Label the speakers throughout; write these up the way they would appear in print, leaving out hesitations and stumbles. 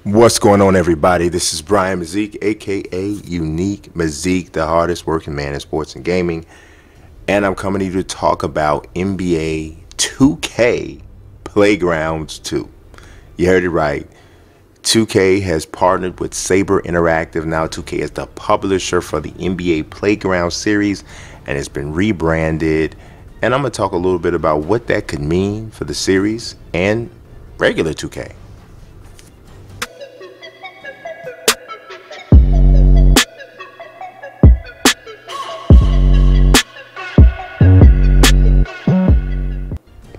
Speaker 1: What's going on, everybody? This is Brian Mazik, aka Unique Mazik, the hardest working man in sports and gaming, and I'm coming to you to talk about NBA 2K Playgrounds 2. You heard it right. 2K has partnered with Sabre Interactive. Now 2K is the publisher for the NBA Playground series, and it's been rebranded. And I'm going to talk a little bit about what that could mean for the series and regular 2K.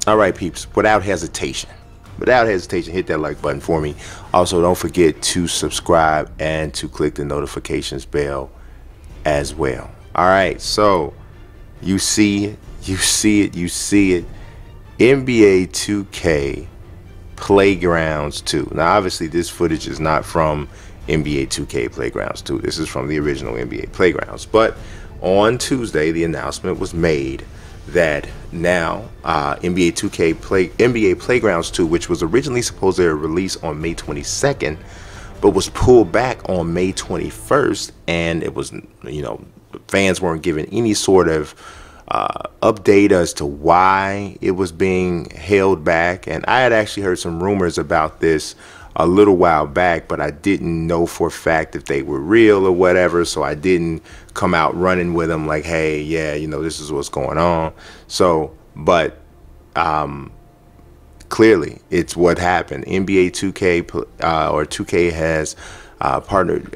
Speaker 1: All right, peeps, without hesitation, hit that like button for me. Also, don't forget to subscribe and to click the notifications bell as well. All right, so you see it. NBA 2K Playgrounds 2. Now, obviously, this footage is not from NBA 2K Playgrounds 2. This is from the original NBA Playgrounds. But on Tuesday, the announcement was made that now NBA 2K NBA Playgrounds 2, which was originally supposed to release on May 22nd, but was pulled back on May 21st, and it was, fans weren't given any sort of update as to why it was being held back. And I had actually heard some rumors about this a little while back, but I didn't know for a fact if they were real or whatever, so I didn't come out running with them like, hey, yeah, this is what's going on. So, but clearly it's what happened. NBA 2K or 2K has partnered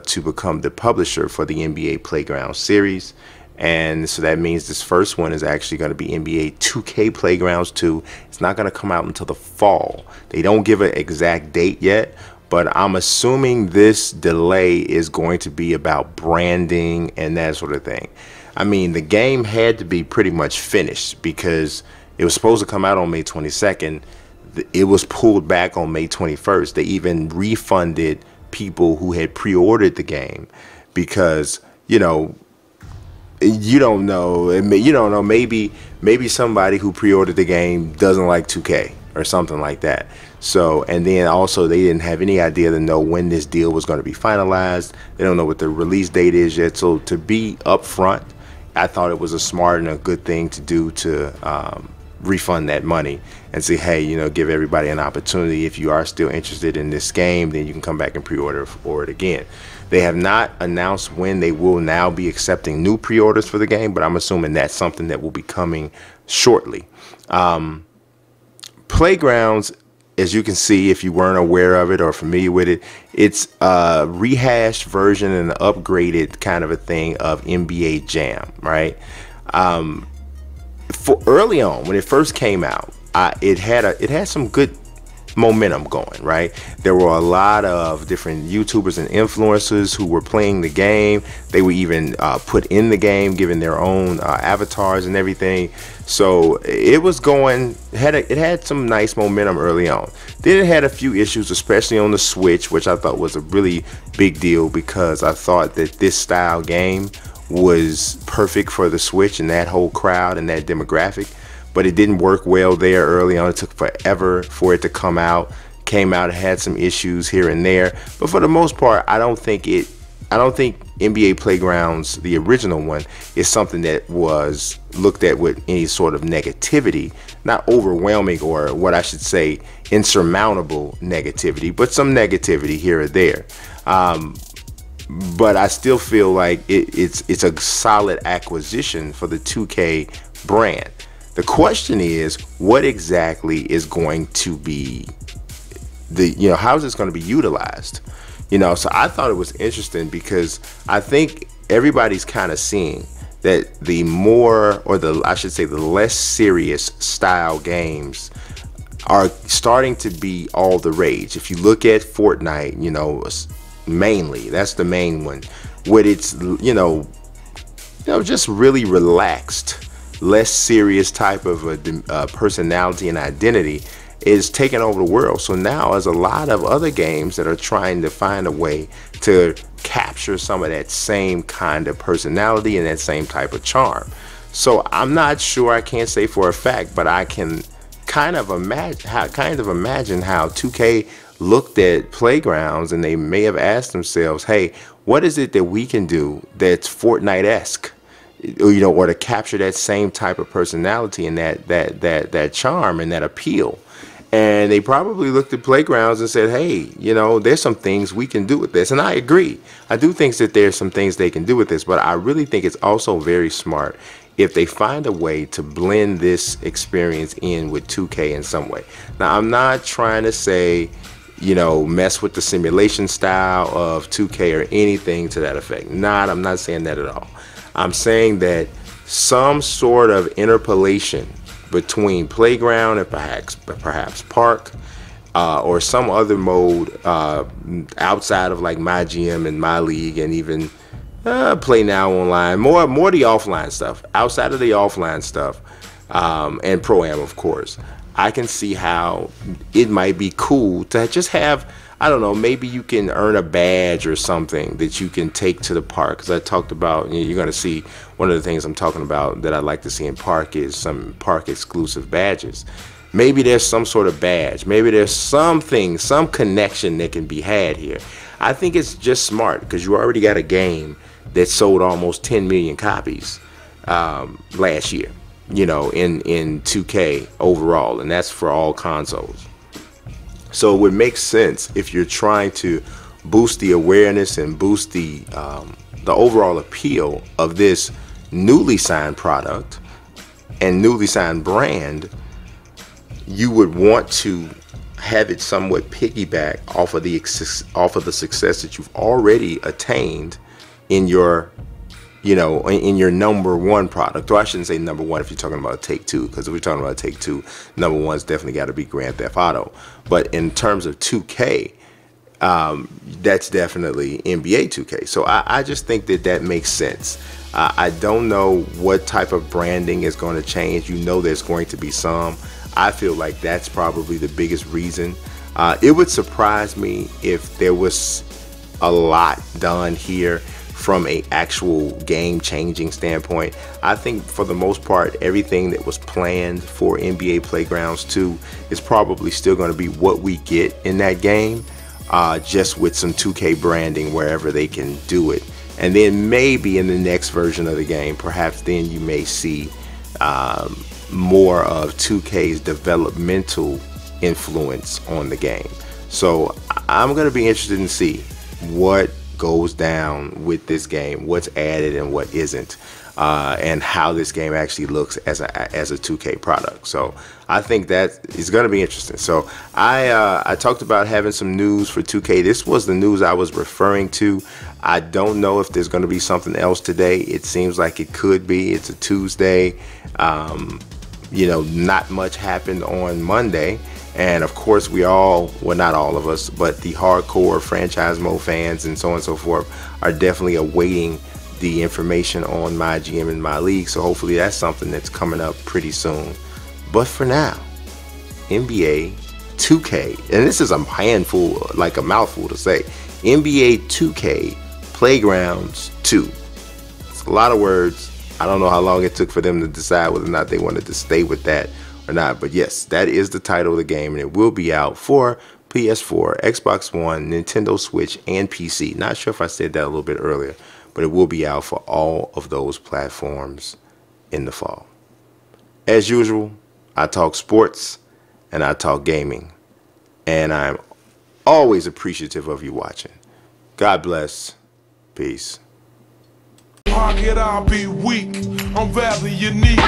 Speaker 1: to become the publisher for the NBA Playground series. And so that means this first one is actually going to be NBA 2K Playgrounds 2. It's not going to come out until the fall. They don't give an exact date yet, but I'm assuming this delay is going to be about branding and that sort of thing. I mean, the game had to be pretty much finished because it was supposed to come out on May 22nd. It was pulled back on May 21st. They even refunded people who had pre-ordered the game because, you don't know, maybe somebody who pre-ordered the game doesn't like 2K or something like that. So, and then also they didn't have any idea to know when this deal was going to be finalized. They don't know what the release date is yet. So to be upfront, I thought it was a smart and a good thing to do to refund that money and say, hey, give everybody an opportunity. If you are still interested in this game, then you can come back and pre-order for it again. They have not announced when they will now be accepting new pre-orders for the game, but I'm assuming that's something that will be coming shortly. Playgrounds, as you can see, if you weren't aware of it or familiar with it, it's a rehashed version and an upgraded kind of a thing of NBA Jam, right? For early on, when it first came out, it had some good momentum going, right? There were a lot of different YouTubers and influencers who were playing the game. They were even put in the game, given their own avatars and everything. So it was going, it had some nice momentum early on. Then it had a few issues, especially on the Switch, which I thought was a really big deal because I thought that this style game was perfect for the Switch and that whole crowd and that demographic. But it didn't work well there early on. It took forever for it to come out. Came out, it had some issues here and there. But for the most part, I don't think NBA Playgrounds, the original one, is something that was looked at with any sort of negativity. Not overwhelming, or what I should say, insurmountable negativity, but some negativity here or there. But I still feel like it's a solid acquisition for the 2K brand. The question is, what exactly is going to be how is this going to be utilized? So I thought it was interesting because I think everybody's kind of seeing that the more, or I should say the less serious style games are starting to be all the rage. If you look at Fortnite, mainly, that's the main one, with its, just really relaxed, less serious type of a personality and identity is taking over the world. So now there's a lot of other games that are trying to find a way to capture some of that same kind of personality and that same type of charm. So I'm not sure, I can't say for a fact, but I can kind of imagine how 2K looked at playgrounds and they may have asked themselves, hey, what is it that we can do that's Fortnite-esque? You know, or to capture that same type of personality and that charm and that appeal. And they probably looked at playgrounds and said, hey, you know, there's some things we can do with this. And I agree. I do think that there's some things they can do with this, but I really think it's also very smart if they find a way to blend this experience in with 2K in some way. Now, I'm not trying to say, you know, mess with the simulation style of 2K or anything to that effect. I'm not saying that at all. I'm saying that some sort of interpolation between playground and perhaps park or some other mode outside of like my gym and my league and even play now online, more the offline stuff, outside of the offline stuff and pro-am, of course. I can see how it might be cool to just have, I don't know, maybe you can earn a badge or something that you can take to the park. Because I talked about, you're going to see one of the things I'm talking about that I'd like to see in park is some park exclusive badges. Maybe there's some sort of badge. Maybe there's something, some connection that can be had here. I think it's just smart because you already got a game that sold almost 10 million copies last year, you know, in 2K overall, and that's for all consoles. So it would make sense if you're trying to boost the awareness and boost the overall appeal of this newly signed product and newly signed brand, you would want to have it somewhat piggyback off of the success that you've already attained in your, you know, in your number one product. Or I shouldn't say number one if you're talking about Take-Two, because if we're talking about Take-Two, number one's definitely got to be Grand Theft Auto. But in terms of 2K, that's definitely NBA 2K. So I just think that makes sense. I don't know what type of branding is going to change. You know, there's going to be some. I feel like that's probably the biggest reason. It would surprise me if there was a lot done here from a actual game-changing standpoint. I think for the most part, everything that was planned for NBA Playgrounds 2 is probably still going to be what we get in that game, just with some 2K branding wherever they can do it. And then maybe in the next version of the game, perhaps then you may see more of 2K's developmental influence on the game. So I'm going to be interested in see what goes down with this game, what's added and what isn't, and how this game actually looks as a 2K product. So I think that is going to be interesting. So I talked about having some news for 2K. This was the news I was referring to. I don't know if there's going to be something else today. It seems like it could be. It's a Tuesday. You know, not much happened on Monday. And of course, we all, well, not all of us, but the hardcore franchise mode fans and so on and so forth are definitely awaiting the information on my GM and my league. So hopefully that's something that's coming up pretty soon. But for now, NBA 2K, and this is a handful, like a mouthful to say, NBA 2K Playgrounds 2. It's a lot of words. I don't know how long it took for them to decide whether or not they wanted to stay with that or not, but yes, that is the title of the game, and it will be out for PS4, Xbox One, Nintendo Switch, and PC. Not sure if I said that a little bit earlier, but it will be out for all of those platforms in the fall. As usual, I talk sports and I talk gaming, and I'm always appreciative of you watching. God bless. Peace.
Speaker 2: I'll be weak, I'm rather unique.